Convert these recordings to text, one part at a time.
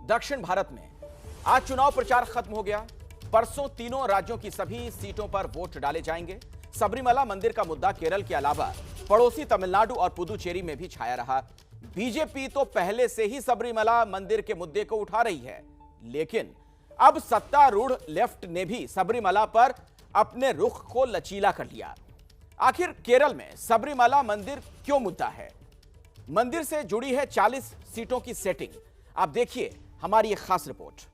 दक्षिण भारत में आज चुनाव प्रचार खत्म हो गया। परसों तीनों राज्यों की सभी सीटों पर वोट डाले जाएंगे। सबरीमला मंदिर का मुद्दा केरल के अलावा पड़ोसी तमिलनाडु और पुदुचेरी में भी छाया रहा। बीजेपी तो पहले से ही सबरीमला मंदिर के मुद्दे को उठा रही है, लेकिन अब सत्तारूढ़ लेफ्ट ने भी सबरीमला पर अपने रुख को लचीला कर लिया। आखिर केरल में सबरीमला मंदिर क्यों मुद्दा है? मंदिर से जुड़ी है 40 सीटों की सेटिंग। आप देखिए हमारी एक खास रिपोर्ट।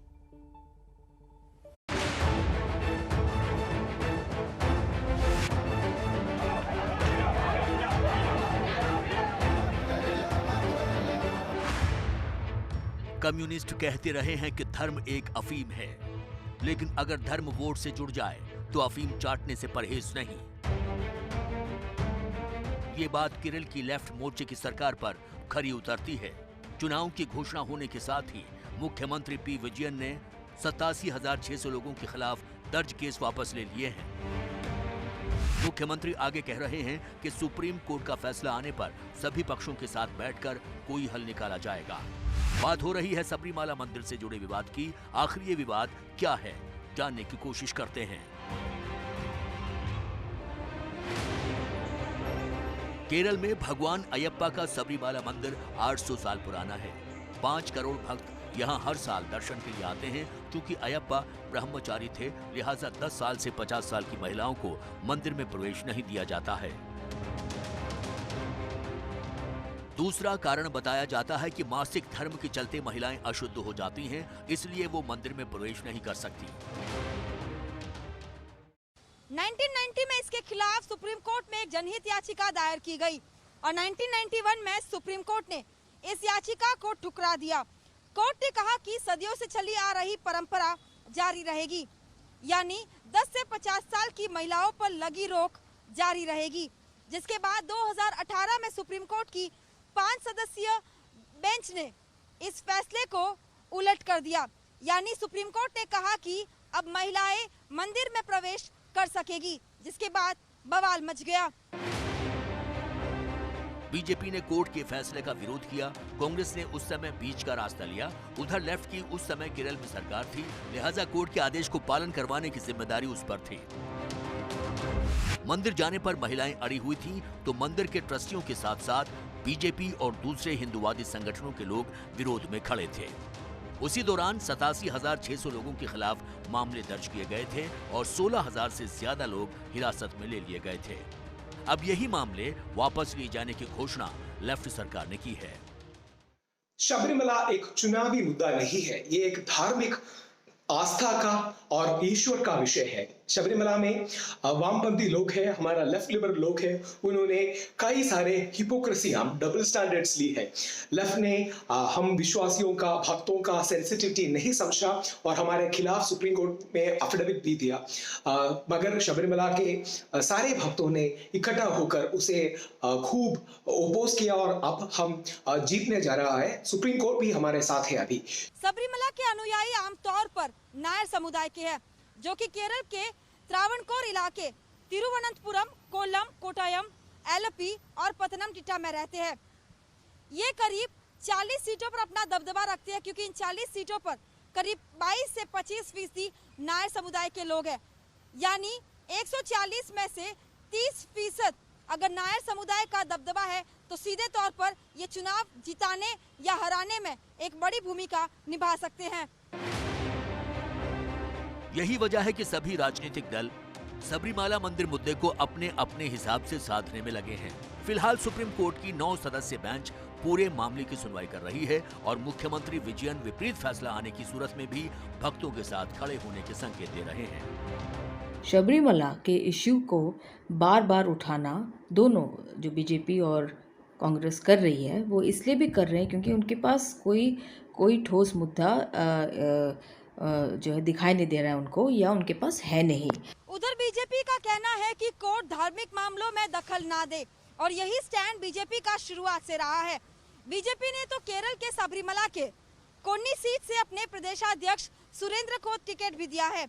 कम्युनिस्ट कहते रहे हैं कि धर्म एक अफीम है, लेकिन अगर धर्म वोट से जुड़ जाए तो अफीम चाटने से परहेज नहीं। ये बात केरल की लेफ्ट मोर्चे की सरकार पर खरी उतरती है। चुनाव की घोषणा होने के साथ ही मुख्यमंत्री पी विजयन ने 87,600 लोगों के खिलाफ दर्ज केस वापस ले लिए हैं। मुख्यमंत्री आगे कह रहे हैं कि सुप्रीम कोर्ट का फैसला आने पर सभी पक्षों के साथ बैठकर कोई हल निकाला जाएगा। बात हो रही है सबरीमला मंदिर से जुड़े विवाद की। आखिर ये विवाद क्या है, जानने की कोशिश करते हैं। केरल में भगवान अयप्पा का सबरीमला मंदिर 800 साल पुराना है। 5 करोड़ भक्त यहाँ हर साल दर्शन के लिए आते हैं। क्योंकि अयप्पा ब्रह्मचारी थे, लिहाजा 10 साल से 50 साल की महिलाओं को मंदिर में प्रवेश नहीं दिया जाता है। दूसरा कारण बताया जाता है कि मासिक धर्म के चलते महिलाएं अशुद्ध हो जाती हैं, इसलिए वो मंदिर में प्रवेश नहीं कर सकती। 1990 में इसके खिलाफ सुप्रीम कोर्ट में एक जनहित याचिका दायर की गई और 1991 में सुप्रीम कोर्ट ने इस याचिका को ठुकरा दिया। कोर्ट ने कहा कि सदियों से चली आ रही परंपरा जारी रहेगी, यानी 10 से 50 साल की महिलाओं पर लगी रोक जारी रहेगी। जिसके बाद 2018 में सुप्रीम कोर्ट की 5 सदस्यीय बेंच ने इस फैसले को उलट कर दिया, यानी सुप्रीम कोर्ट ने कहा कि अब महिलाएं मंदिर में प्रवेश कर सकेगी, जिसके बाद बवाल मच गया। बीजेपी ने कोर्ट के फैसले का विरोध किया। कांग्रेस ने उस समय बीच का रास्ता लिया। उधर लेफ्ट की उस समय केरल में सरकार थी, लिहाजा कोर्ट के आदेश को पालन करवाने की जिम्मेदारी उस पर थी। मंदिर जाने पर महिलाएं अड़ी हुई थीं, तो मंदिर के ट्रस्टियों के साथ साथ बीजेपी और दूसरे हिंदुवादी संगठनों के लोग विरोध में खड़े थे। उसी दौरान 87,600 लोगों के खिलाफ मामले दर्ज किए गए थे और 16,000 से ज्यादा लोग हिरासत में ले लिए गए थे। अब यही मामले वापस लिए जाने की घोषणा लेफ्ट सरकार ने की है। सबरीमला एक चुनावी मुद्दा नहीं है, ये एक धार्मिक आस्था का और ईश्वर का विषय है। सबरीमला में वामपंथी लोग हैं, हमारा लेफ्ट लिबरल लोग हैं, उन्होंने कई सारे हिपोक्रेसी, हम डबल स्टैंडर्ड्स ली है। लेफ्ट ने हम विश्वासियों का, भक्तों का सेंसिटिविटी नहीं समझा और हमारे खिलाफ सुप्रीम कोर्ट में एफिडेविट भी दिया। मगर सबरीमला के सारे भक्तों ने इकट्ठा होकर उसे खूब ओपोज किया और अब हम जीतने जा रहा है। सुप्रीम कोर्ट भी हमारे साथ है। अभी सबरीमला के अनुयायी आमतौर पर नायर समुदाय के हैं, जो कि केरल के त्रावणकोर इलाके, तिरुवनंतपुरम, कोल्लम, कोट्टायम, एलपी और पतनमथिट्टा में रहते हैं। ये करीब 40 सीटों पर अपना दबदबा रखते हैं, क्योंकि इन 40 सीटों पर करीब 22 से 25% नायर समुदाय के लोग हैं। यानी 140 में से 30% अगर नायर समुदाय का दबदबा है, तो सीधे तौर पर ये चुनाव जिताने या हराने में एक बड़ी भूमिका निभा सकते हैं। यही वजह है कि सभी राजनीतिक दल सबरीमला मंदिर मुद्दे को अपने अपने हिसाब से साधने में लगे हैं। फिलहाल सुप्रीम कोर्ट की 9 सदस्यीय बेंच पूरे मामले की सुनवाई कर रही है और मुख्यमंत्री विजयन विपरीत फैसला आने की सूरत में भी भक्तों के साथ खड़े होने के संकेत दे रहे हैं। सबरीमला के इश्यू को बार बार उठाना दोनों जो बीजेपी और कांग्रेस कर रही है, वो इसलिए भी कर रहे हैं क्योंकि उनके पास कोई ठोस मुद्दा जो है दिखाई नहीं दे रहा है उनको, या उनके पास है नहीं। उधर बीजेपी का कहना है कि कोर्ट धार्मिक मामलों में दखल ना दे और यही स्टैंड बीजेपी का शुरुआत से रहा है। बीजेपी ने तो केरल के सबरीमला के कोन्नी सीट से अपने प्रदेशाध्यक्ष सुरेंद्र को टिकट भी दिया है।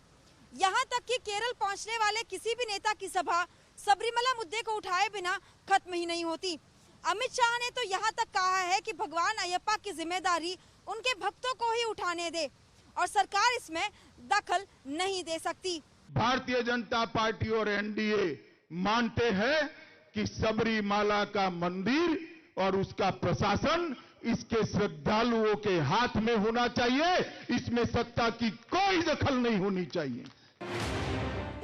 यहाँ तक कि केरल पहुँचने वाले किसी भी नेता की सभा सबरीमला मुद्दे को उठाए बिना खत्म ही नहीं होती। अमित शाह ने तो यहाँ तक कहा है कि भगवान अयप्पा की जिम्मेदारी उनके भक्तों को ही उठाने दे और सरकार इसमें दखल नहीं दे सकती। भारतीय जनता पार्टी और एनडीए मानते हैं कि सबरीमाला का मंदिर और उसका प्रशासन इसके श्रद्धालुओं के हाथ में होना चाहिए, इसमें सत्ता की कोई दखल नहीं होनी चाहिए।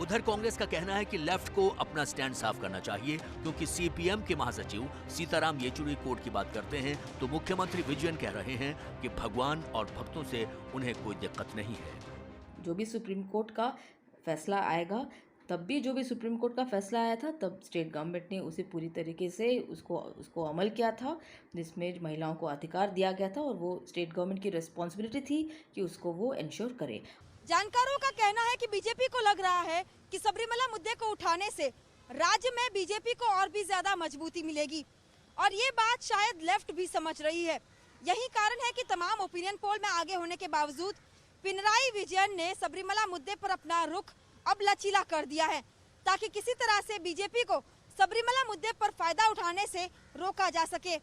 उधर कांग्रेस का कहना है कि लेफ्ट को अपना स्टैंड साफ करना चाहिए, क्योंकि सीपीएम के महासचिव सीताराम येचुरी कोर्ट की बात करते हैं तो मुख्यमंत्री विजयन कह रहे हैं कि भगवान और भक्तों से उन्हें कोई दिक्कत नहीं है। जो भी सुप्रीम कोर्ट का फैसला आएगा, तब भी जो भी सुप्रीम कोर्ट का फैसला आया था तब स्टेट गवर्नमेंट ने उसे पूरी तरीके से उसको अमल किया था, जिसमें महिलाओं को अधिकार दिया गया था और वो स्टेट गवर्नमेंट की रिस्पॉन्सिबिलिटी थी कि उसको वो इंश्योर करे। जानकारों का कहना है कि बीजेपी को लग रहा है कि सबरीमला मुद्दे को उठाने से राज्य में बीजेपी को और भी ज्यादा मजबूती मिलेगी और ये बात शायद लेफ्ट भी समझ रही है। यही कारण है कि तमाम ओपिनियन पोल में आगे होने के बावजूद पिनराई विजयन ने सबरीमला मुद्दे पर अपना रुख अब लचीला कर दिया है, ताकि किसी तरह से बीजेपी को सबरीमला मुद्दे पर फायदा उठाने से रोका जा सके।